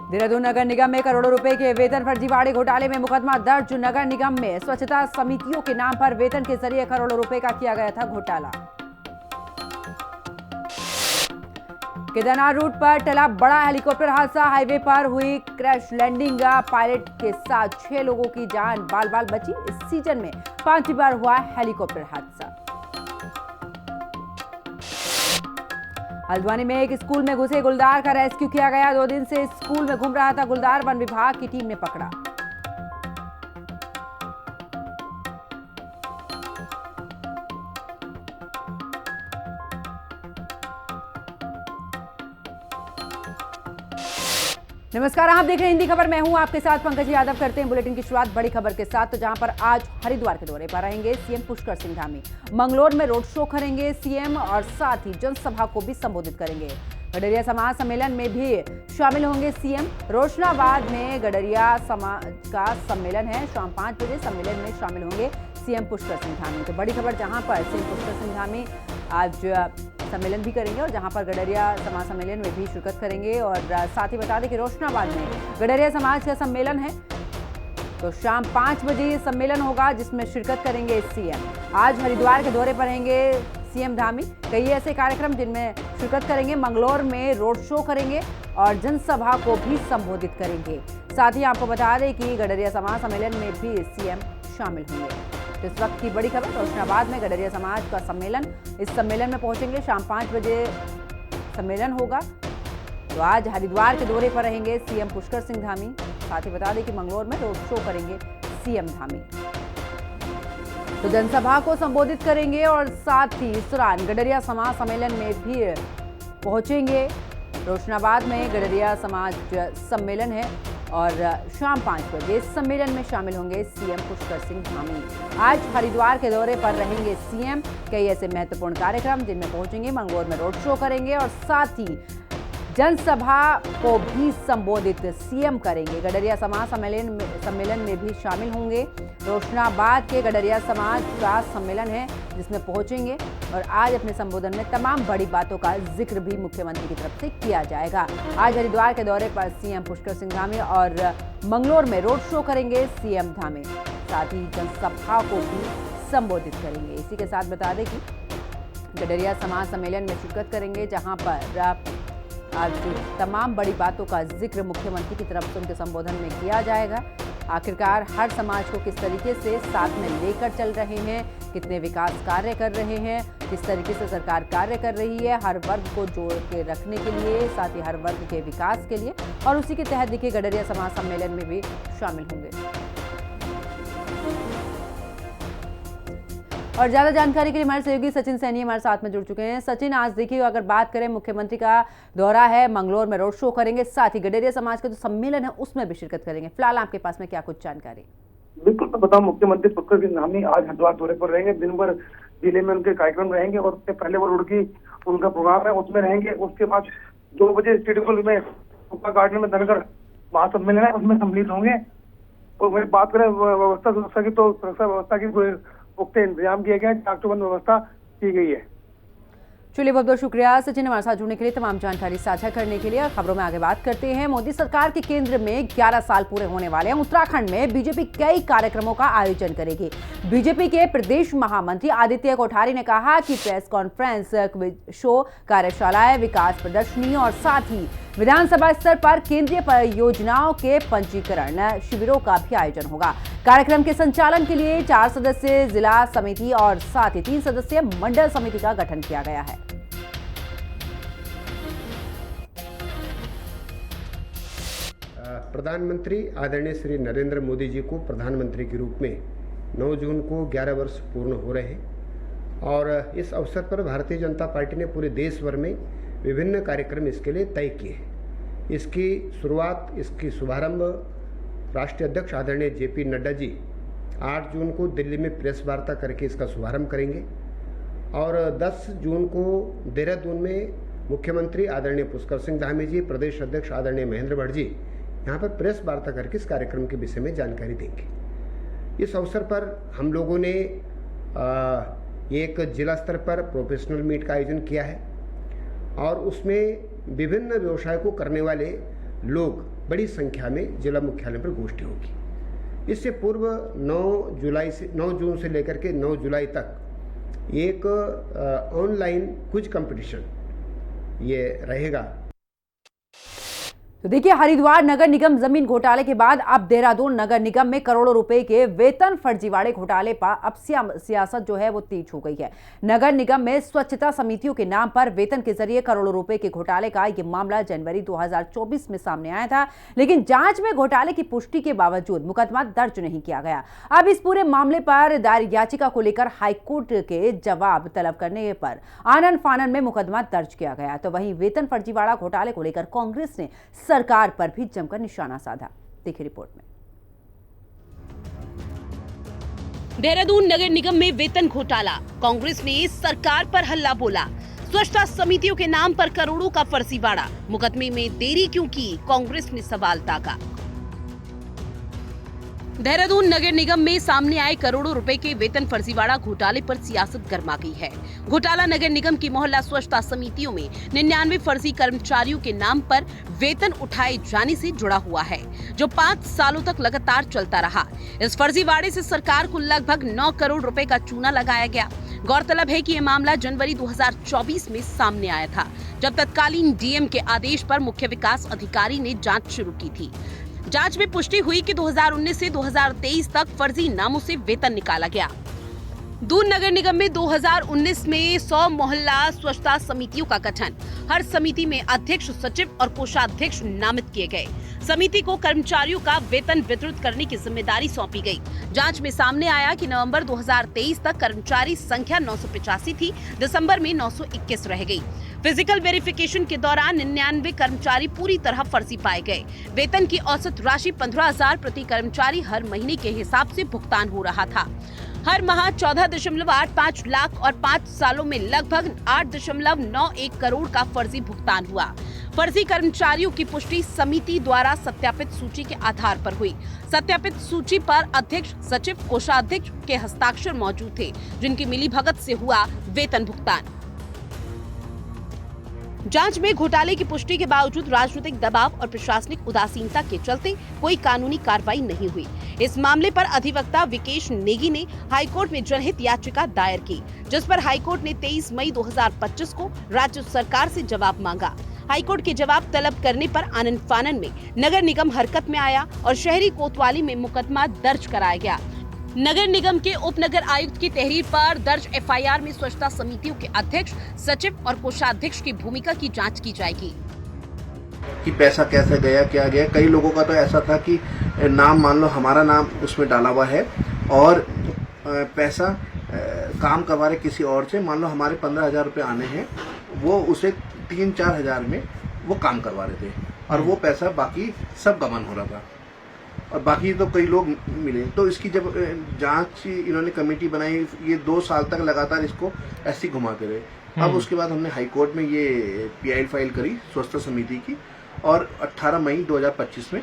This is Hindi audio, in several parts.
देहरादून नगर निगम में करोड़ों रुपए के वेतन फर्जीवाड़े घोटाले में मुकदमा दर्ज। नगर निगम में स्वच्छता समितियों के नाम पर वेतन के जरिए करोड़ों रुपए का किया गया था घोटाला। केदारनाथ रूट पर टला बड़ा हेलीकॉप्टर हादसा। हाईवे पर हुई क्रैश लैंडिंग। पायलट के साथ 6 लोगों की जान बाल बाल बची। इस सीजन में 5 बार हुआ हेलीकॉप्टर हादसा। हल्द्वानी में एक स्कूल में घुसे गुलदार का रेस्क्यू किया गया। 2 दिन से स्कूल में घूम रहा था गुलदार, वन विभाग की टीम ने पकड़ा। नमस्कार, आप देख रहे हैं हिंदी खबर। मैं हूं आपके साथ पंकज यादव। करते हैं बुलेटिन की शुरुआत बड़ी खबर के साथ, तो जहां पर आज हरिद्वार के दौरे पर रहेंगे सीएम पुष्कर सिंह धामी। मंगलौर में रोड शो करेंगे सीएम और साथ ही जनसभा को भी संबोधित करेंगे। गडरिया समाज सम्मेलन में भी शामिल होंगे सीएम। रोशनाबाद में गडरिया समाज का सम्मेलन है। शाम 5 बजे सम्मेलन में शामिल होंगे सीएम पुष्कर सिंह धामी। तो बड़ी खबर जहां पर सीएम पुष्कर सिंह धामी आज सम्मेलन भी करेंगे और जहां पर गडरिया समाज सम्मेलन में भी शिरकत करेंगे। और साथ ही बता दें कि रोशनाबाद में गडरिया समाज का सम्मेलन है, तो शाम 5 बजे ये सम्मेलन होगा जिसमें शिरकत करेंगे सीएम। आज हरिद्वार के दौरे पर रहेंगे सीएम धामी। कई ऐसे कार्यक्रम जिनमें शिरकत करेंगे। मंगलौर में रोड शो करेंगे और जनसभा को भी संबोधित करेंगे। साथ ही आपको बता दें कि गडरिया समाज सम्मेलन में भी सीएम शामिल होंगे। तो इस वक्त की बड़ी खबर, रोशनाबाद में गडरिया समाज का सम्मेलन। इस सम्मेलन में पहुंचेंगे, शाम 5 बजे सम्मेलन होगा। तो आज हरिद्वार के दौरे पर रहेंगे सीएम पुष्कर सिंह धामी। साथ ही बता दें कि मंगलौर में रोड शो करेंगे सीएम धामी। तो जनसभा को संबोधित करेंगे और साथ ही इस दौरान गडरिया समाज सम्मेलन में भी पहुंचेंगे। रोशनाबाद में गडरिया समाज सम्मेलन है और शाम 5 बजे इस सम्मेलन में शामिल होंगे सीएम पुष्कर सिंह धामी। आज हरिद्वार के दौरे पर रहेंगे सीएम। कई ऐसे महत्वपूर्ण कार्यक्रम जिनमें पहुंचेंगे, मंगलौर में रोड शो करेंगे और साथ ही जनसभा को भी संबोधित सीएम करेंगे। गडरिया समाज सम्मेलन में भी शामिल होंगे। रोशनाबाद के गडरिया समाज का सम्मेलन है जिसमें पहुंचेंगे और आज अपने संबोधन में तमाम बड़ी बातों का जिक्र भी मुख्यमंत्री की तरफ से किया जाएगा। आज हरिद्वार के दौरे पर सीएम पुष्कर सिंह धामी और मंगलौर में रोड शो करेंगे सीएम धामी। साथ ही जनसभा को भी संबोधित करेंगे। इसी के साथ बता दें कि गडरिया समाज सम्मेलन में शिरकत करेंगे, जहां पर आज तमाम बड़ी बातों का जिक्र मुख्यमंत्री की तरफ से उनके संबोधन में किया जाएगा। आखिरकार हर समाज को किस तरीके से साथ में लेकर चल रहे हैं, कितने विकास कार्य कर रहे हैं, किस तरीके से सरकार कार्य कर रही है हर वर्ग को जोड़ के रखने के लिए, साथ ही हर वर्ग के विकास के लिए। और उसी के तहत देखिए गडरिया समाज सम्मेलन में भी शामिल होंगे। और ज्यादा जानकारी के लिए हमारे सहयोगी सचिन सैनी हमारे साथ में जुड़ चुके हैं। सचिन, आज देखिए अगर बात करें, मुख्यमंत्री का दौरा है, मंगलौर में रोड शो करेंगे, साथ ही गडरिया समाज का जो सम्मेलन है उसमें भी शिरकत करेंगे। फिलहाल आपके पास में क्या कुछ जानकारी? बिल्कुल, मैं बताऊं, मुख्यमंत्री पुष्कर सिंह धामी आज हरिद्वार दौरे पर रहेंगे। दिन भर जिले में उनके कार्यक्रम रहेंगे और उससे पहले वो रुड़की उनका प्रोग्राम है उसमें रहेंगे। उसके बाद 2 बजे स्टेडियम में गार्डन में धनगर महासम्मेलन है, उसमें सम्मिलित होंगे। और वही बात करें व्यवस्था सुरक्षा की, तो सुरक्षा व्यवस्था की पुख्ता इंतजाम किया गया है, चाकचौबंद व्यवस्था की गई है। चलिए, बहुत बहुत शुक्रिया सचिन हमारे साथ जुड़ने के लिए, तमाम जानकारी साझा करने के लिए। खबरों में आगे बात करते हैं। मोदी सरकार के केंद्र में 11 साल पूरे होने वाले हैं। उत्तराखंड में बीजेपी कई कार्यक्रमों का आयोजन करेगी। बीजेपी के प्रदेश महामंत्री आदित्य कोठारी ने कहा कि प्रेस कॉन्फ्रेंस, क्विज शो, कार्यशालाएं, विकास प्रदर्शनी और साथ ही विधानसभा स्तर पर केंद्रीय परियोजनाओं के पंजीकरण शिविरों का भी आयोजन होगा। कार्यक्रम के संचालन के लिए 4 सदस्यीय जिला समिति और साथ ही 3 सदस्यीय मंडल समिति का गठन किया गया है। प्रधानमंत्री आदरणीय श्री नरेंद्र मोदी जी को प्रधानमंत्री के रूप में 9 जून को 11 वर्ष पूर्ण हो रहे हैं और इस अवसर पर भारतीय जनता पार्टी ने पूरे देश भर में विभिन्न कार्यक्रम इसके लिए तय किए हैं। इसकी शुरुआत, इसकी शुभारंभ राष्ट्रीय अध्यक्ष आदरणीय जेपी नड्डा जी 8 जून को दिल्ली में प्रेस वार्ता करके इसका शुभारंभ करेंगे और 10 जून को देहरादून में मुख्यमंत्री आदरणीय पुष्कर सिंह धामी जी, प्रदेश अध्यक्ष आदरणीय महेंद्र भट्ट जी यहाँ पर प्रेस वार्ता करके इस कार्यक्रम के विषय में जानकारी देंगे। इस अवसर पर हम लोगों ने एक जिला स्तर पर प्रोफेशनल मीट का आयोजन किया है और उसमें विभिन्न व्यवसाय को करने वाले लोग बड़ी संख्या में जिला मुख्यालय पर गोष्ठी होगी। इससे पूर्व 9 जून से लेकर के 9 जुलाई तक एक ऑनलाइन क्विज कंपटीशन ये रहेगा। तो देखिए, हरिद्वार नगर निगम जमीन घोटाले के बाद अब देहरादून नगर निगम में करोड़ों रुपए के वेतन फर्जीवाड़े घोटाले पर अब सियासत जो है वो तेज हो गई है। नगर निगम में स्वच्छता समितियों के नाम पर वेतन के जरिए करोड़ों रुपए के घोटाले का यह मामला जनवरी 2024 में सामने आया था, लेकिन जांच में घोटाले की पुष्टि के बावजूद मुकदमा दर्ज नहीं किया गया। अब इस पूरे मामले पर दायर याचिका को लेकर हाईकोर्ट के जवाब तलब करने पर आनन फानन में मुकदमा दर्ज किया गया। तो वहीं वेतन फर्जीवाड़ा घोटाले को लेकर कांग्रेस ने सरकार पर भी जमकर निशाना साधा। देखिए रिपोर्ट में। देहरादून नगर निगम में वेतन घोटाला, कांग्रेस ने सरकार पर हल्ला बोला। स्वच्छता समितियों के नाम पर करोड़ों का फर्जीवाड़ा, मुकदमे में देरी क्यों की, कांग्रेस ने सवाल दागा। देहरादून नगर निगम में सामने आए करोड़ों रुपए के वेतन फर्जीवाड़ा घोटाले पर सियासत गर्मा गई है। घोटाला नगर निगम की मोहल्ला स्वच्छता समितियों में 99 फर्जी कर्मचारियों के नाम पर वेतन उठाए जाने से जुड़ा हुआ है, जो 5 सालों तक लगातार चलता रहा। इस फर्जीवाड़े से सरकार को लगभग 9 करोड़ रुपए का चूना लगाया गया। गौरतलब है कि यह मामला जनवरी 2024 में सामने आया था, जब तत्कालीन डीएम के आदेश पर मुख्य विकास अधिकारी ने जांच शुरू की थी। जांच में पुष्टि हुई कि 2019 से 2023 तक फर्जी नामों से वेतन निकाला गया। दून नगर निगम में 2019 में 100 मोहल्ला स्वच्छता समितियों का गठन, हर समिति में अध्यक्ष, सचिव और कोषाध्यक्ष नामित किए गए। समिति को कर्मचारियों का वेतन वितरित करने की जिम्मेदारी सौंपी गई। जांच में सामने आया कि नवंबर 2023 तक कर्मचारी संख्या 985 थी, दिसंबर में 921 रह गई। फिजिकल वेरिफिकेशन के दौरान 99 कर्मचारी पूरी तरह फर्जी पाए गए। वेतन की औसत राशि 15,000 प्रति कर्मचारी हर महीने के हिसाब से भुगतान हो रहा था। हर माह 14.85 लाख और 5 सालों में लगभग 8.91 करोड़ का फर्जी भुगतान हुआ। फर्जी कर्मचारियों की पुष्टि समिति द्वारा सत्यापित सूची के आधार पर हुई। सत्यापित सूची पर अध्यक्ष, सचिव, कोषाध्यक्ष के हस्ताक्षर मौजूद थे, जिनकी मिलीभगत से हुआ वेतन भुगतान। जांच में घोटाले की पुष्टि के बावजूद राजनीतिक दबाव और प्रशासनिक उदासीनता के चलते कोई कानूनी कार्रवाई नहीं हुई। इस मामले पर अधिवक्ता विकेश नेगी ने हाईकोर्ट में जनहित याचिका दायर की, जिस पर हाईकोर्ट ने 23 मई 2025 को राज्य सरकार से जवाब मांगा। हाईकोर्ट के जवाब तलब करने पर आनन फानन में नगर निगम हरकत में आया और शहरी कोतवाली में मुकदमा दर्ज कराया गया। नगर निगम के उप नगर आयुक्त की तहरीर पर दर्ज एफआईआर में स्वच्छता समितियों के अध्यक्ष, सचिव और कोषाध्यक्ष की भूमिका की जांच की जाएगी कि पैसा कैसे गया, क्या गया। कई लोगों का तो ऐसा था कि नाम, मान लो हमारा नाम उसमें डाला हुआ है और पैसा काम करवा रहे किसी और से, मान लो हमारे 15,000 रुपये आने हैं, वो उसे 3-4 हज़ार में वो काम करवा रहे थे और वो पैसा बाकी सब गबन हो रहा था और बाकी तो कई लोग मिले। तो इसकी जब जांच इन्होंने कमेटी बनाई, ये 2 साल तक लगातार इसको ऐसे घुमाते रहे। अब उसके बाद हमने हाई कोर्ट में ये पीआई फाइल करी स्वच्छता समिति की और 18 मई 2025 में,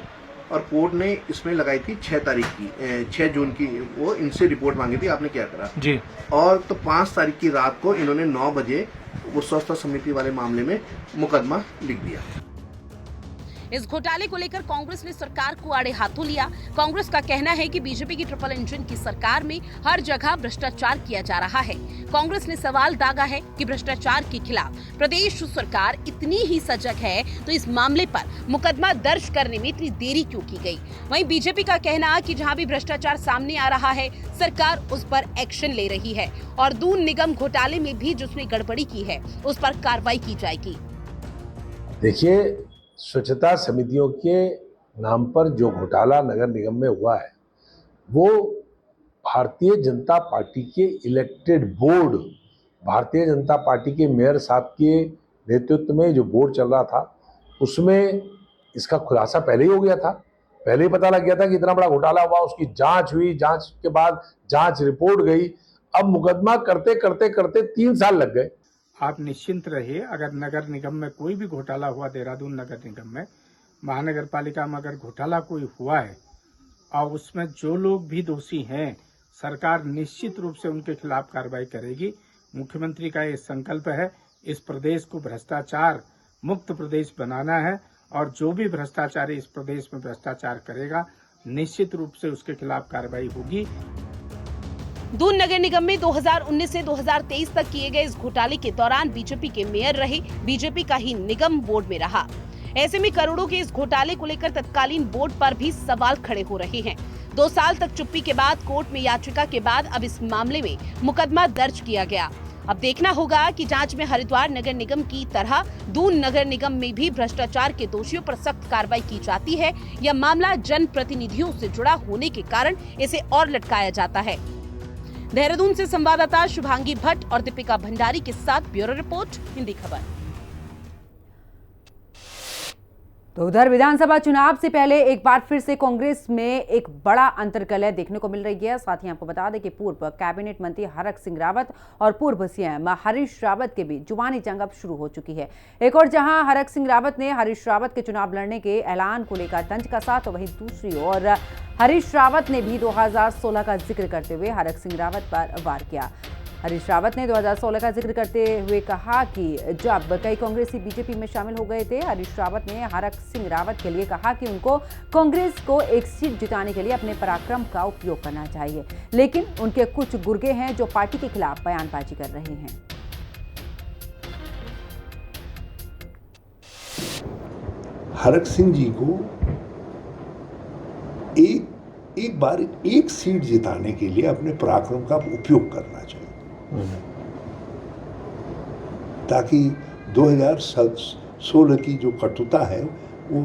और कोर्ट ने इसमें लगाई थी 6 जून की, वो इनसे रिपोर्ट मांगी थी, आपने क्या करा जी। और तो 5 तारीख की रात को इन्होंने 9 बजे वो स्वच्छता समिति वाले मामले में मुकदमा लिख दिया। इस घोटाले को लेकर कांग्रेस ने सरकार को आड़े हाथों लिया। कांग्रेस का कहना है कि बीजेपी की ट्रिपल इंजन की सरकार में हर जगह भ्रष्टाचार किया जा रहा है। कांग्रेस ने सवाल दागा है कि भ्रष्टाचार के खिलाफ प्रदेश सरकार इतनी ही सजग है तो इस मामले पर मुकदमा दर्ज करने में इतनी देरी क्यों की गई। वहीं बीजेपी का कहना कि जहां भी भ्रष्टाचार सामने आ रहा है, सरकार उस पर एक्शन ले रही है और दून निगम घोटाले में भी जिसने गड़बड़ी की है उस पर कार्रवाई की जाएगी। देखिए, स्वच्छता समितियों के नाम पर जो घोटाला नगर निगम में हुआ है, वो भारतीय जनता पार्टी के elected board, Bharatiya Janata party के मेयर साहब के नेतृत्व में जो बोर्ड चल रहा था, उसमें इसका खुलासा पहले ही हो गया था। पहले ही पता लग गया था कि इतना बड़ा घोटाला हुआ, उसकी जांच हुई, जांच के बाद जांच रिपोर्ट गई। अब मुकदमा करते करते करते 3 साल लग गए। आप निश्चिंत रहिए, अगर नगर निगम में कोई भी घोटाला हुआ, देहरादून नगर निगम में, महानगर पालिका में अगर घोटाला कोई हुआ है और उसमें जो लोग भी दोषी हैं, सरकार निश्चित रूप से उनके खिलाफ कार्रवाई करेगी। मुख्यमंत्री का ये संकल्प है, इस प्रदेश को भ्रष्टाचार मुक्त प्रदेश बनाना है और जो भी भ्रष्टाचारी इस प्रदेश में भ्रष्टाचार करेगा निश्चित रूप से उसके खिलाफ कार्रवाई होगी। दून नगर निगम में 2019 से 2023 तक किए गए इस घोटाले के दौरान बीजेपी के मेयर रहे, बीजेपी का ही निगम बोर्ड में रहा। ऐसे में करोड़ों के इस घोटाले को लेकर तत्कालीन बोर्ड पर भी सवाल खड़े हो रहे हैं। 2 साल तक चुप्पी के बाद कोर्ट में याचिका के बाद अब इस मामले में मुकदमा दर्ज किया गया। अब देखना होगा कि जांच में हरिद्वार नगर निगम की तरह दून नगर निगम में भी भ्रष्टाचार के दोषियों पर सख्त कार्रवाई की जाती है या मामला जनप्रतिनिधियों से जुड़ा होने के कारण इसे और लटकाया जाता है। देहरादून से संवाददाता शुभांगी भट्ट और दीपिका भंडारी के साथ ब्यूरो रिपोर्ट, हिंदी खबर। तो उधर विधानसभा चुनाव से पहले एक बार फिर से कांग्रेस में एक बड़ा अंतर्कलह देखने को मिल रही है। साथ ही आपको बता दें कि पूर्व कैबिनेट मंत्री हरक सिंह रावत और पूर्व सीएम हरीश रावत के बीच जुबानी जंग अब शुरू हो चुकी है। एक और जहां हरक सिंह रावत ने हरीश रावत के चुनाव लड़ने के ऐलान को लेकर तंज कसा, तो वहीं दूसरी ओर हरीश रावत ने भी 2016 का जिक्र करते हुए हरक सिंह रावत पर वार किया। हरीश रावत ने 2016 का जिक्र करते हुए कहा कि जब कई कांग्रेसी बीजेपी में शामिल हो गए थे, हरीश रावत ने हरक सिंह रावत के लिए कहा कि उनको कांग्रेस को एक सीट जिताने के लिए अपने पराक्रम का उपयोग करना चाहिए, लेकिन उनके कुछ गुर्गे हैं जो पार्टी के खिलाफ बयानबाजी कर रहे हैं। हरक सिंह जी को एक बार एक सीट जिताने के लिए अपने पराक्रम का उपयोग करना चाहिए, ताकि 2016 की जो कटुता है वो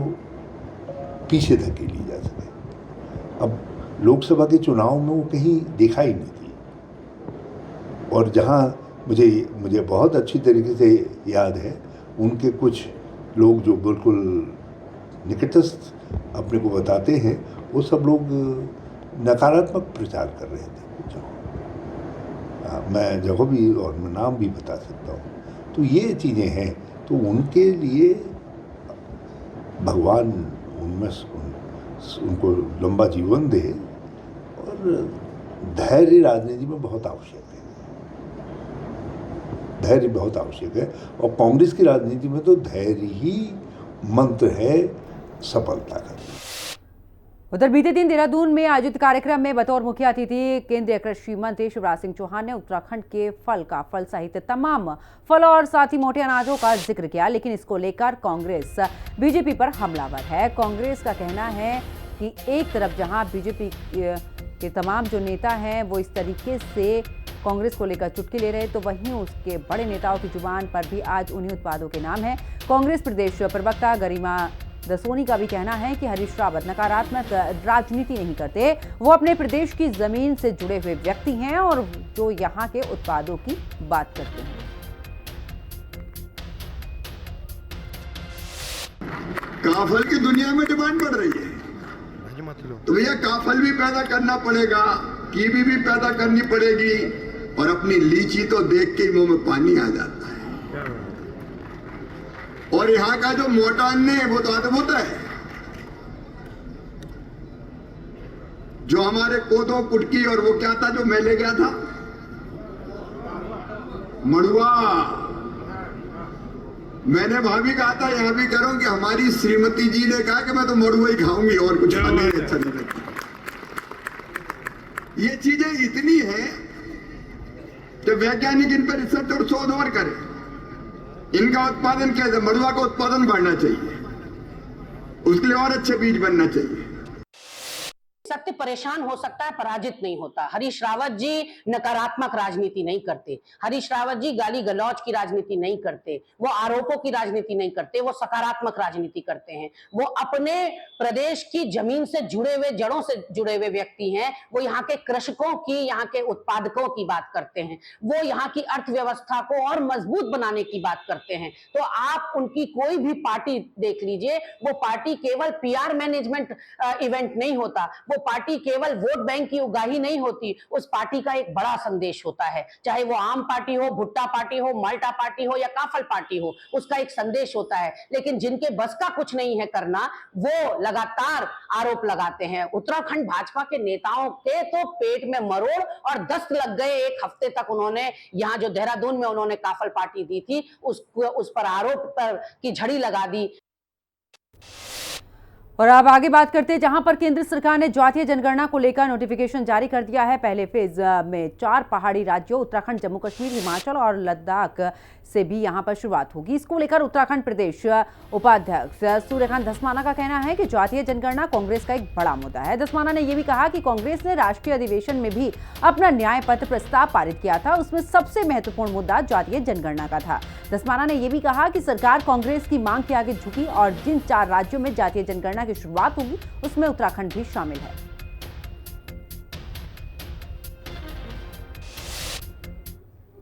पीछे धकेली जा सके। अब लोकसभा के चुनाव में वो कहीं देखा ही नहीं थी, और जहां मुझे बहुत अच्छी तरीके से याद है, उनके कुछ लोग जो बिल्कुल निकटस्थ अपने को बताते हैं, वो सब लोग नकारात्मक प्रचार कर रहे थे। मैं जगह भी और मैं नाम भी बता सकता हूँ। तो ये चीज़ें हैं, तो उनके लिए भगवान उनको लंबा जीवन दे, और धैर्य राजनीति में बहुत आवश्यक है, धैर्य बहुत आवश्यक है। और कांग्रेस की राजनीति में तो धैर्य ही मंत्र है सफलता का। उधर बीते दिन देहरादून में आयोजित कार्यक्रम में बतौर मुख्य अतिथि केंद्रीय कृषि मंत्री शिवराज सिंह चौहान ने उत्तराखंड के फल सहित तमाम फलों और साथ ही मोटे अनाजों का जिक्र किया, लेकिन इसको लेकर कांग्रेस बीजेपी पर हमलावर है। कांग्रेस का कहना है कि एक तरफ जहां बीजेपी के तमाम जो नेता हैं वो इस तरीके से कांग्रेस को लेकर चुटकी ले रहे, तो वहीं उसके बड़े नेताओं की जुबान पर भी आज उन्हीं उत्पादों के नाम है। कांग्रेस प्रदेश प्रवक्ता गरिमा दसोनी का भी कहना है कि हरीश रावत नकारात्मक राजनीति नहीं करते, वो अपने प्रदेश की जमीन से जुड़े हुए व्यक्ति हैं और जो यहाँ के उत्पादों की बात करते हैं। काफल की दुनिया में डिमांड बढ़ रही है, तो भैया काफल भी पैदा करना पड़ेगा, कीवी भी पैदा करनी पड़ेगी, और अपनी लीची तो देख के मुंह में पानी आ जाता है। और यहाँ का जो मोटा अन्न है वो तो अद्भुत है, जो हमारे कोदो कुटकी और वो क्या था जो मैं ले गया था, मड़ुआ। मैंने भाभी कहा था, यहां भी करूं कि हमारी श्रीमती जी ने कहा कि मैं तो मड़ुआ ही खाऊंगी और कुछ खाने अच्छा नहीं लगता। ये चीजें इतनी हैं कि वैज्ञानिक इन पर रिसर्च और शोध और करें। इनका उत्पादन कैसे, मड़ुआ का उत्पादन बढ़ना चाहिए, उसके लिए और अच्छे बीज बनना चाहिए। सत्य परेशान हो सकता है, पराजित नहीं होता। हरीश रावत जी नकारात्मक राजनीति नहीं करते, हरीश रावत जी गाली गलौज की राजनीति नहीं करते, वो आरोपों की राजनीति नहीं करते, वो सकारात्मक राजनीति करते हैं। वो अपने प्रदेश की जमीन से जुड़े हुए, जड़ों से जुड़े हुए व्यक्ति हैं। वो यहाँ के कृषकों की, यहाँ के उत्पादकों की बात करते हैं, वो यहाँ की अर्थव्यवस्था को और मजबूत बनाने की बात करते हैं। तो आप उनकी कोई भी पार्टी देख लीजिए, वो पार्टी केवल पीआर मैनेजमेंट इवेंट नहीं होता, वो पार्टी केवल वोट बैंक की उगाही नहीं होती, उस पार्टी का एक बड़ा संदेश होता है। चाहे वो आम पार्टी हो, भुट्टा पार्टी हो, माल्टा पार्टी हो या काफल पार्टी हो, उसका एक संदेश होता है। लेकिन जिनके बस का कुछ नहीं है करना, वो लगातार आरोप लगाते हैं। उत्तराखंड भाजपा के नेताओं के तो पेट में मरोड़ और दस्त लग गए। एक हफ्ते तक उन्होंने यहाँ जो देहरादून में उन्होंने काफल पार्टी दी थी, उस पर आरोप पर की झड़ी लगा दी। और अब आगे बात करते हैं, जहां पर केंद्र सरकार ने जातीय जनगणना को लेकर नोटिफिकेशन जारी कर दिया है। पहले फेज में 4 पहाड़ी राज्यों उत्तराखंड, जम्मू कश्मीर, हिमाचल और लद्दाख से भी यहां पर शुरुआत होगी। इसको लेकर उत्तराखंड प्रदेश उपाध्यक्ष सूर्यकांत धस्माना का कहना है कि जातीय जनगणना कांग्रेस का एक बड़ा मुद्दा है। धस्माना ने यह भी कहा कि कांग्रेस ने राष्ट्रीय अधिवेशन में भी अपना न्याय पत्र प्रस्ताव पारित किया था, उसमें सबसे महत्वपूर्ण मुद्दा जातीय जनगणना का था। धस्माना ने यह भी कहा कि सरकार कांग्रेस की मांग के आगे झुकी और जिन 4 राज्यों में जातीय जनगणना की शुरुआत होगी उसमें उत्तराखंड भी शामिल है।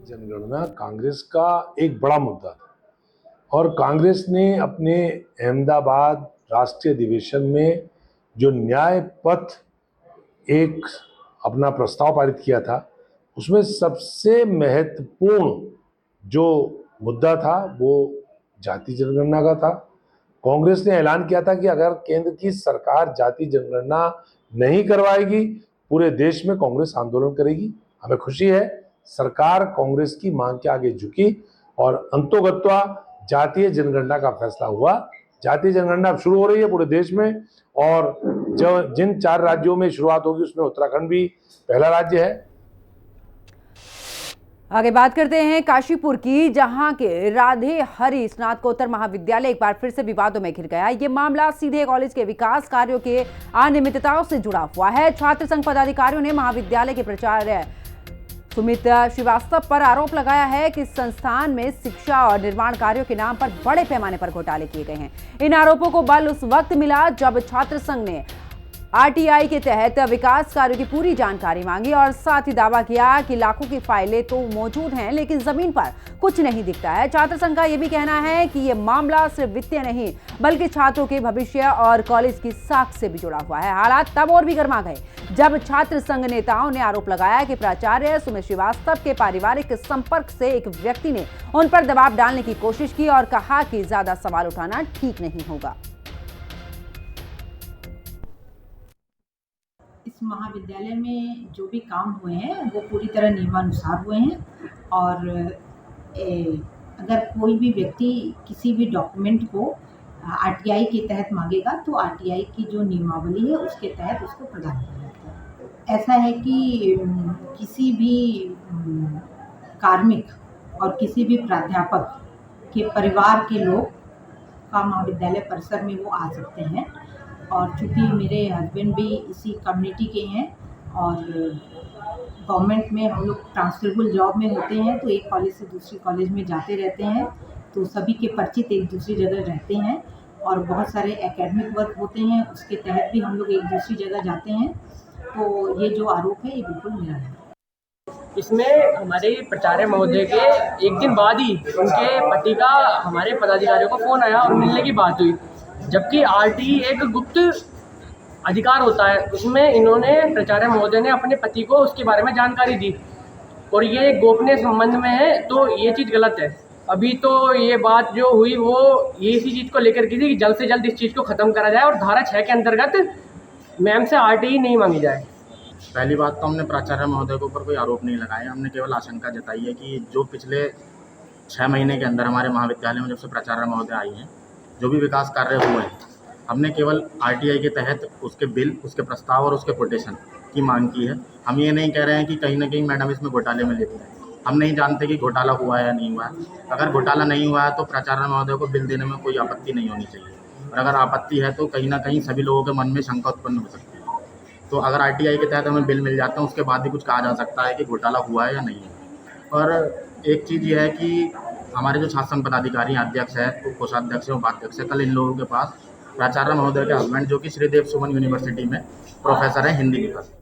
जनगणना कांग्रेस का एक बड़ा मुद्दा था और कांग्रेस ने अपने अहमदाबाद राष्ट्रीय अधिवेशन में जो न्याय पथ एक अपना प्रस्ताव पारित किया था, उसमें सबसे महत्वपूर्ण जो मुद्दा था वो जातीय जनगणना का था। कांग्रेस ने ऐलान किया था कि अगर केंद्र की सरकार जातीय जनगणना नहीं करवाएगी, पूरे देश में कांग्रेस आंदोलन करेगी। हमें खुशी है सरकार कांग्रेस की मांग के आगे झुकी और अंतोगत्वा जातीय जनगणना का फैसला हुआ। जातीय जनगणना अब शुरू हो रही है पूरे देश में और जो जिन 4 राज्यों में शुरुआत होगी उसमें उत्तराखंड भी पहला राज्य है। आगे बात करते हैं काशीपुर की, जहां के राधे हरि स्नातकोत्तर महाविद्यालय एक बार फिर से विवादों में घिर गया। ये मामला सीधे कॉलेज के विकास कार्यों के अनियमितताओं से जुड़ा हुआ है। छात्र संघ पदाधिकारियों ने महाविद्यालय के प्राचार्य सुमित श्रीवास्तव पर आरोप लगाया है कि संस्थान में शिक्षा और निर्माण कार्यों के नाम पर बड़े पैमाने पर घोटाले किए गए हैं। इन आरोपों को बल उस वक्त मिला जब छात्र संघ ने आरटीआई के तहत विकास कार्यों की पूरी जानकारी मांगी और साथ ही दावा किया कि लाखों की फाइलें तो मौजूद हैं लेकिन जमीन पर कुछ नहीं दिखता है। छात्र संघ का यह भी कहना है कि यह मामला सिर्फ वित्तीय नहीं बल्कि छात्रों के भविष्य और कॉलेज की साख से भी जुड़ा हुआ है। हालात तब और भी गर्मा गए जब छात्र संघ नेताओं ने आरोप लगाया कि प्राचार्य सुमित श्रीवास्तव के पारिवारिक संपर्क से एक व्यक्ति ने उन पर दबाव डालने की कोशिश की और कहा कि ज्यादा सवाल उठाना ठीक नहीं होगा। इस महाविद्यालय में जो भी काम हुए हैं वो पूरी तरह नियमानुसार हुए हैं और अगर कोई भी व्यक्ति किसी भी डॉक्यूमेंट को आरटीआई के तहत मांगेगा तो आरटीआई की जो नियमावली है उसके तहत उसको प्रदान किया जाता है। ऐसा है कि किसी भी कार्मिक और किसी भी प्राध्यापक के परिवार के लोग का महाविद्यालय परिसर में वो आ सकते हैं और चूँकि मेरे हस्बैंड भी इसी कम्युनिटी के हैं और गवर्नमेंट में हम लोग ट्रांसफरेबल जॉब में होते हैं तो एक कॉलेज से दूसरी कॉलेज में जाते रहते हैं, तो सभी के परिचित एक दूसरी जगह रहते हैं और बहुत सारे एकेडमिक वर्क होते हैं, उसके तहत भी हम लोग एक दूसरी जगह जाते हैं। तो ये जो आरोप है ये बिल्कुल मेरा है। इसमें हमारे प्राचार्य महोदय के एक दिन बाद ही उनके पति का हमारे पदाधिकारियों को फ़ोन आया और मिलने की बात हुई, जबकि आरटी एक गुप्त अधिकार होता है, उसमें इन्होंने प्राचार्य महोदय ने अपने पति को उसके बारे में जानकारी दी और ये गोपनीय संबंध में है, तो ये चीज़ गलत है। अभी तो ये बात जो हुई वो ये इसी चीज़ को लेकर की थी कि जल्द से जल्द इस चीज़ को ख़त्म करा जाए और धारा 6 के अंतर्गत मैम से आरटी नहीं मांगी जाए। पहली बात तो हमने प्राचार्य महोदय के ऊपर कोई आरोप नहीं लगाया, हमने केवल आशंका जताई है कि जो पिछले 6 महीने के अंदर हमारे महाविद्यालय में जब से प्राचार्य महोदय आई हैं, जो भी विकास कार्य हुए हैं, हमने केवल आरटीआई के तहत उसके बिल, उसके प्रस्ताव और उसके कोटेशन की मांग की है। हम ये नहीं कह रहे हैं कि कहीं ना कहीं मैडम इसमें घोटाले में लिप्त है, हम नहीं जानते कि घोटाला हुआ है या नहीं हुआ है। अगर घोटाला नहीं हुआ है तो प्राचार्य महोदय को बिल देने में कोई आपत्ति नहीं होनी चाहिए, और अगर आपत्ति है तो कहीं ना कहीं सभी लोगों के मन में शंका उत्पन्न हो सकती है। तो अगर आरटीआई के तहत हमें बिल मिल जाता है उसके बाद भी कुछ कहा जा सकता है कि घोटाला हुआ है या नहीं है। और एक चीज़ ये है कि हमारे जो छात्र संघ पदाधिकारी अध्यक्ष है, कोषाध्यक्ष है, उपाध्यक्ष है, कल इन लोगों के पास प्राचार्य महोदय के हस्बैंड जो कि श्रीदेव सुमन यूनिवर्सिटी में प्रोफेसर है हिंदी विभाग।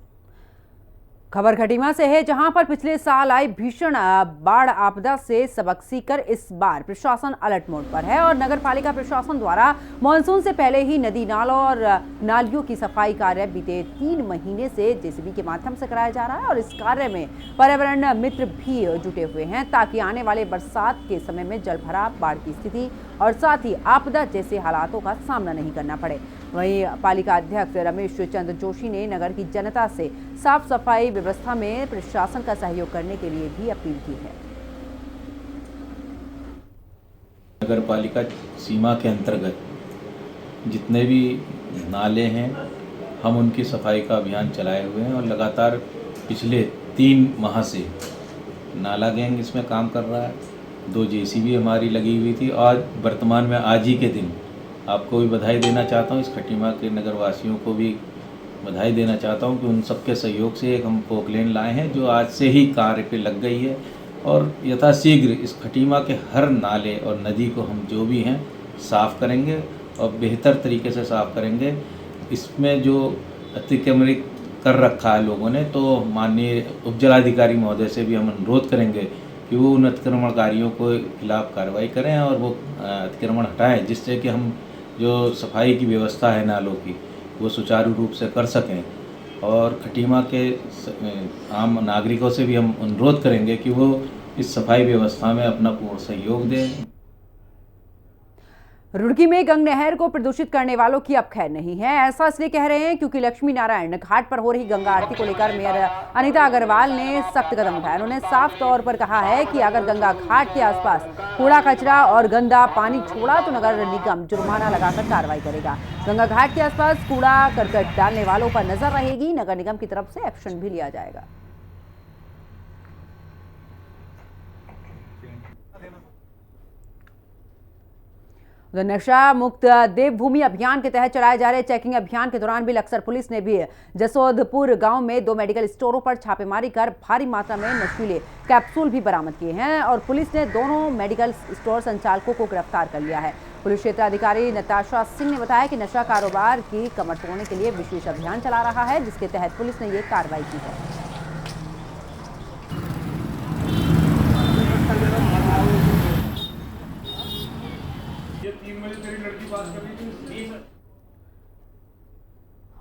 खबर खटीमा से है, जहां पर पिछले साल आई भीषण बाढ़ आपदा से सबक सीखकर इस बार प्रशासन अलर्ट मोड पर है और नगर पालिका प्रशासन द्वारा मानसून से पहले ही नदी नालों और नालियों की सफाई कार्य बीते 3 महीने से जेसीबी के माध्यम से कराया जा रहा है और इस कार्य में पर्यावरण मित्र भी जुटे हुए हैं ताकि आने वाले बरसात के समय में जल भराव, बाढ़ की स्थिति और साथ ही आपदा जैसे हालातों का सामना नहीं करना पड़े। वहीं पालिका अध्यक्ष रमेश चंद्र जोशी ने नगर की जनता से साफ सफाई व्यवस्था में प्रशासन का सहयोग करने के लिए भी अपील की है। नगर पालिका सीमा के अंतर्गत जितने भी नाले हैं हम उनकी सफाई का अभियान चलाए हुए हैं और लगातार पिछले 3 माह से नाला गैंग इसमें काम कर रहा है। 2 जेसीबी हमारी लगी हुई थी और वर्तमान में आज ही के दिन आपको भी बधाई देना चाहता हूँ, इस खटीमा के नगरवासियों को भी बधाई देना चाहता हूँ कि उन सबके सहयोग से एक हम पोकलेन लाए हैं जो आज से ही कार्य पे लग गई है और यथाशीघ्र इस खटीमा के हर नाले और नदी को हम जो भी हैं साफ़ करेंगे और बेहतर तरीके से साफ़ करेंगे। इसमें जो अतिक्रमण कर रखा है लोगों ने, तो माननीय उपजिलाधिकारी महोदय से भी हम अनुरोध करेंगे कि वो उन अतिक्रमणकारियों को खिलाफ कार्रवाई करें और वो अतिक्रमण हटाएं, जिससे कि हम जो सफाई की व्यवस्था है नालों की वो सुचारू रूप से कर सकें। और खटीमा के आम नागरिकों से भी हम अनुरोध करेंगे कि वो इस सफाई व्यवस्था में अपना पूर्ण सहयोग दें। रुड़की में गंग नहर को प्रदूषित करने वालों की अब खैर नहीं है। ऐसा इसलिए कह रहे हैं क्योंकि लक्ष्मी नारायण घाट पर हो रही गंगा आरती को लेकर मेयर अनीता अग्रवाल ने सख्त कदम उठाया। उन्होंने साफ तौर पर कहा है कि अगर गंगा घाट के आसपास कूड़ा कचरा और गंदा पानी छोड़ा तो नगर निगम जुर्माना लगाकर कार्रवाई करेगा। गंगा घाट के आसपास कूड़ा करकट डालने वालों पर नजर रहेगी। नगर निगम की तरफ से एक्शन भी लिया जाएगा। नशा मुक्त देवभूमि अभियान के तहत चलाए जा रहे चेकिंग अभियान के दौरान भी लक्सर पुलिस ने भी जसोदपुर गांव में 2 मेडिकल स्टोरों पर छापेमारी कर भारी मात्रा में नशीले कैप्सूल भी बरामद किए हैं और पुलिस ने दोनों मेडिकल स्टोर संचालकों को गिरफ्तार कर लिया है। पुलिस क्षेत्राधिकारी नताशा सिंह ने बताया कि नशा कारोबार की कमर तोड़ने के लिए विशेष अभियान चला रहा है, जिसके तहत पुलिस ने ये कार्रवाई की है।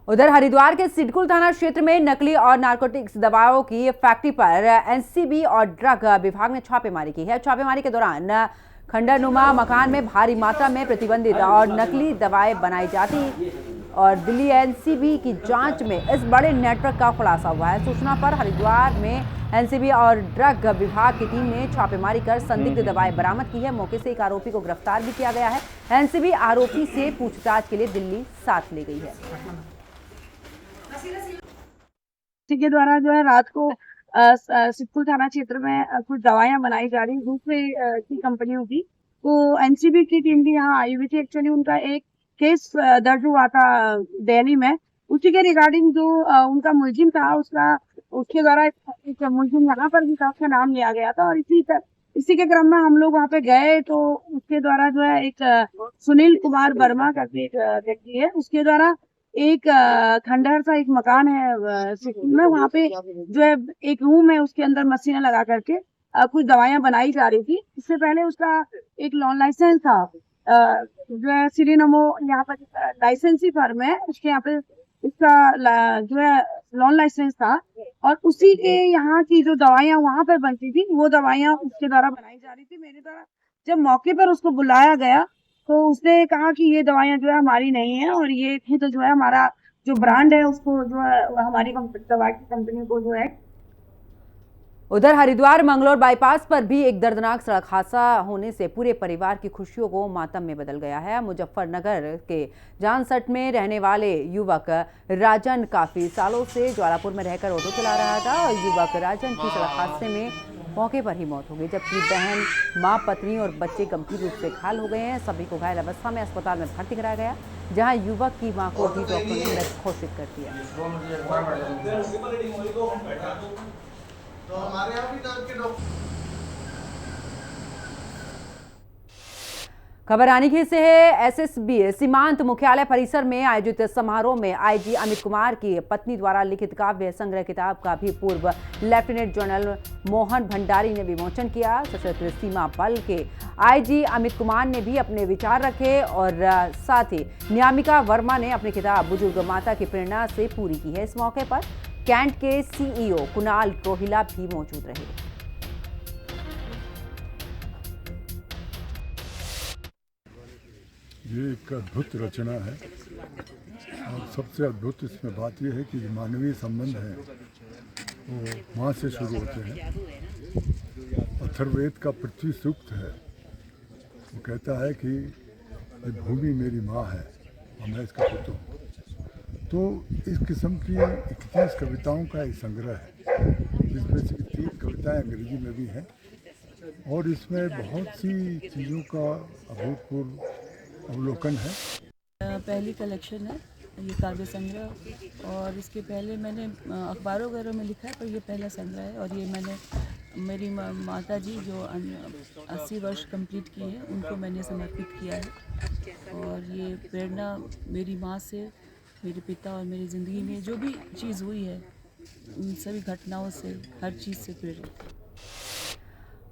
उधर हरिद्वार के सिडकुल थाना क्षेत्र में नकली और नारकोटिक्स दवाओं की फैक्ट्री पर एनसीबी और ड्रग विभाग ने छापेमारी की है। छापेमारी के दौरान खंडरनुमा मकान में भारी मात्रा में प्रतिबंधित और नकली दवाएं बनाई जाती और दिल्ली एनसीबी की जांच में इस बड़े नेटवर्क का खुलासा हुआ है। सूचना पर हरिद्वार में एनसीबी और ड्रग विभाग की टीम ने छापेमारी कर संदिग्ध दवाएं बरामद की है। मौके से एक आरोपी को गिरफ्तार भी किया गया है। एनसीबी आरोपी से पूछताछ के लिए दिल्ली साथ ले गई है। के द्वारा जो है रात को सिडकुल थाना क्षेत्र में कुछ दवाइयां बनाई जा रही दूसरे की कंपनियों की, तो एनसीबी की टीम भी यहाँ आई हुई थी। एक्चुअली उनका एक केस दर्ज हुआ था दिल्ली में, उसी के रिगार्डिंग जो उनका मुलजिम था उसके द्वारा एक मुलजिम यहाँ पर भी था, उसका नाम लिया गया था और इसी के क्रम में हम लोग वहाँ पे गए तो उसके द्वारा जो है एक सुनील कुमार वर्मा करके एक व्यक्ति है, उसके द्वारा एक खंडहर सा एक मकान है सिक्किम में, वहाँ पे जो है एक रूम है, उसके अंदर मशीनें लगा करके कुछ दवाइयां बनाई जा रही थी। इससे पहले उसका एक लॉन लाइसेंस था जो है सिरिनमो यहाँ पर लाइसेंसी फर्म है, उसके यहाँ पे इसका जो है लॉन लाइसेंस था और उसी के यहाँ की जो दवाइयां वहां पर बनती थी वो दवाइयां उसके द्वारा बनाई जा रही थी। मेरे द्वारा जब मौके पर उसको बुलाया गया तो उसने कहा कि ये दवाइयां जो है हमारी नहीं है और ये थी तो जो है हमारा जो ब्रांड है उसको जो है हमारी दवा की कंपनी को जो है। उधर हरिद्वार मंगलौर बाईपास पर भी एक दर्दनाक सड़क हादसा होने से पूरे परिवार की खुशियों को मातम में बदल गया है। मुजफ्फरनगर के जानसट में रहने वाले युवक राजन काफी सालों से ज्वालापुर में रहकर ऑटो चला रहा था और युवक राजन की सड़क हादसे में मौके पर ही मौत हो गई, जबकि बहन, मां, पत्नी और बच्चे गंभीर रूप से घायल हो गए हैं। सभी को घायल अवस्था में अस्पताल में भर्ती कराया गया, जहां युवक की मां को भी डॉक्टर ने मृत घोषित कर दिया। खबर आने से है एसएसबी सीमांत मुख्यालय परिसर में आयोजित समारोह में आईजी अमित कुमार की पत्नी द्वारा लिखित काव्य संग्रह किताब का भी पूर्व लेफ्टिनेंट जनरल मोहन भंडारी ने विमोचन किया। सशस्त्र सीमा बल के आईजी अमित कुमार ने भी अपने विचार रखे और साथ ही न्यामिका वर्मा ने अपनी किताब बुजुर्ग माता की प्रेरणा से पूरी की है। इस मौके पर कैंट के सीईओ कुणाल रोहिला भी मौजूद रहे। ये एक अद्भुत रचना है और सबसे अद्भुत इसमें बात यह है कि मानवीय संबंध हैं वो माँ से शुरू होते हैं। अथर्ववेद का पृथ्वी सूक्त है, वो कहता है कि ये भूमि मेरी माँ है और मैं इसका पुत्र हूँ। तो इस किस्म की 31 कविताओं का एक संग्रह है, जिसमें से 3 कविताएं अंग्रेजी में भी हैं और इसमें बहुत सी चीज़ों का अभूतपूर्व अवलोकन है। पहली कलेक्शन है ये काव्य संग्रह, और इसके पहले मैंने अखबारों वगैरह में लिखा है, पर ये पहला संग्रह है। और ये मैंने मेरी माता जी जो 80 वर्ष कंप्लीट किए हैं उनको मैंने समर्पित किया है। और ये प्रेरणा मेरी माँ से, मेरे पिता और मेरी ज़िंदगी में जो भी चीज़ हुई है उन सभी घटनाओं से, हर चीज़ से प्रेरित।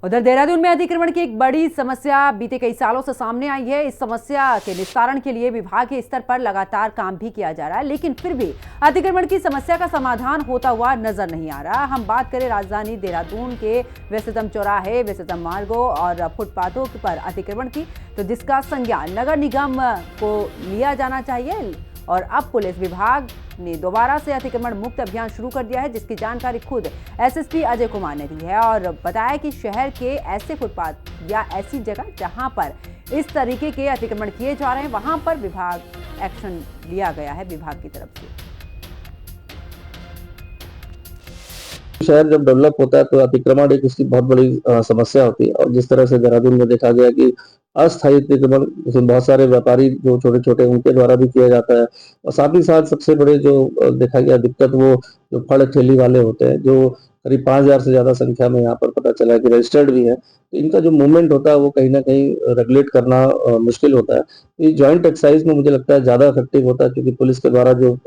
उधर देहरादून में अतिक्रमण की एक बड़ी समस्या बीते कई सालों से सामने आई है। इस समस्या के निस्तारण के लिए विभागीय स्तर पर लगातार काम भी किया जा रहा है, लेकिन फिर भी अतिक्रमण की समस्या का समाधान होता हुआ नजर नहीं आ रहा। हम बात करें राजधानी देहरादून के व्यस्ततम चौराहे, व्यस्ततम मार्गों और फुटपाथों पर अतिक्रमण की, तो जिसका संज्ञान नगर निगम को लिया जाना चाहिए। और अब पुलिस विभाग ने दोबारा से अतिक्रमण मुक्त अभियान शुरू कर दिया है, जिसकी जानकारी खुद एसएसपी अजय कुमार ने दी है और बताया कि शहर के ऐसे फुटपाथ या ऐसी जगह जहां पर इस तरीके के अतिक्रमण किए जा रहे हैं वहां पर विभाग एक्शन लिया गया है विभाग की तरफ से। शहर जब डेवलप होता है तो अतिक्रमण एक इसकी बहुत बड़ी समस्या होती है। और जिस तरह से देहरादून में देखा गया कि अस्थायी अतिक्रमण बहुत सारे व्यापारी जो छोटे छोटे उनके द्वारा भी किया जाता है, और साथ ही साथ सबसे बड़े जो देखा गया दिक्कत वो जो फल ठेली वाले होते हैं, जो करीब 5000 से ज्यादा संख्या में यहाँ पर पता चला है कि रजिस्टर्ड भी है। तो इनका जो मूवमेंट होता है वो कहीं ना कहीं रेगुलेट करना मुश्किल होता है। ये जॉइंट एक्साइज में मुझे लगता है ज्यादा इफेक्टिव होता है, क्योंकि पुलिस के द्वारा जो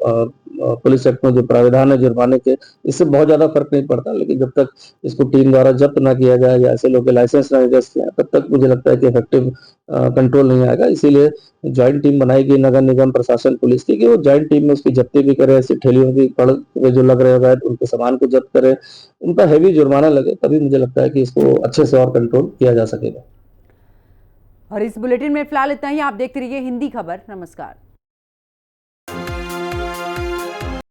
पुलिस एक्ट में जो प्राविधान है जुर्माने के, इससे बहुत ज्यादा फर्क नहीं पड़ता। लेकिन जब तक इसको टीम द्वारा जब्त ना किया जाए या ऐसे लोग के लाइसेंस ना निरस्त किया, तब तक मुझे लगता है कि इफेक्टिव कंट्रोल नहीं आएगा। इसीलिए ज्वाइंट टीम बनाई गई नगर निगम प्रशासन पुलिस की, कि वो ज्वाइंट टीम में उसकी जब्ती भी करे, ऐसी ठेलियों की पड़ जो लग रहे हैं उनके सामान को जब्त करे, उनका हैवी जुर्माना लगे, तभी मुझे लगता है कि इसको अच्छे से और कंट्रोल किया जा सकेगा। और इस बुलेटिन में फिलहाल इतना ही। आप देखते रहिए हिंदी खबर। नमस्कार।